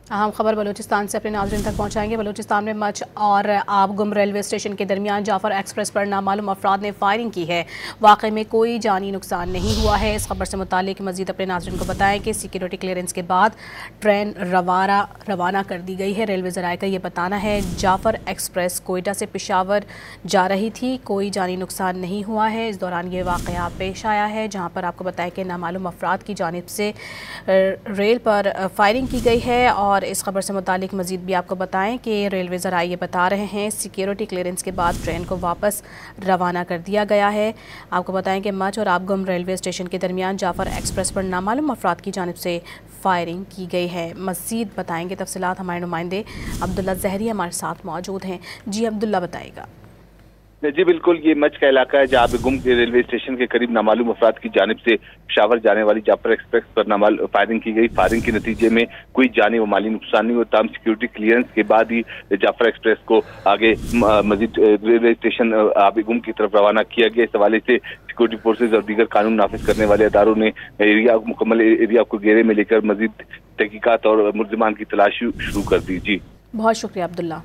अहम खबर बलूचिस्तान से अपने नाज़रीन तक पहुंचाएंगे। बलूचिस्तान में मच और आबगुम रेलवे स्टेशन के दरमियान जाफर एक्सप्रेस पर नामालूम अफराद ने फायरिंग की है। वाक़े में कोई जानी नुकसान नहीं हुआ है। इस खबर से मुतालिक मजीद अपने नाज़रीन को बताएं कि सिक्योरिटी क्लियरेंस के बाद ट्रेन रवाना कर दी गई है। रेलवे ज़राए का ये बताना है जाफर एक्सप्रेस कोयटा से पेशावर जा रही थी, कोई जानी नुकसान नहीं हुआ है। इस दौरान ये वाक़या पेश आया है जहाँ पर आपको बताएं कि नामालूम अफराद की जानिब से रेल पर फायरिंग की गई है। और इस खबर से मुतालिक मजीद भी आपको बताएं कि रेलवे ज़राए ये बता रहे हैं सिक्योरिटी क्लियरेंस के बाद ट्रेन को वापस रवाना कर दिया गया है। आपको बताएं कि मच और आबगम रेलवे स्टेशन के दरमियान जाफर एक्सप्रेस पर नामालूम अफराद की जानिब से फायरिंग की गई है। मज़ीद बताएंगे तफसीलात हमारे नुमाइंदे अब्दुल्ला ज़हरी हमारे साथ मौजूद हैं। जी अब्दुल्ला बताएगा। जी बिल्कुल, ये मच का इलाका है जहाँ पे गुम के रेलवे स्टेशन के करीब नामालूम अफराद की जानिब से पेशावर जाने वाली जाफर एक्सप्रेस पर फायरिंग की गई। फायरिंग के नतीजे में कोई जानी व माली नुकसान नहीं होता। सिक्योरिटी क्लियरेंस के बाद ही जाफर एक्सप्रेस को आगे मजीद रेलवे स्टेशन गुम की तरफ रवाना किया गया। इस हवाले से सिक्योरिटी फोर्सेज और दीगर कानून नाफिज करने वाले अदारों ने मुकम्मल एरिया को घेरे में लेकर मजीद तहकीकात और मुल्जिमान की तलाश शुरू कर दी। जी बहुत शुक्रिया अब्दुल्ला।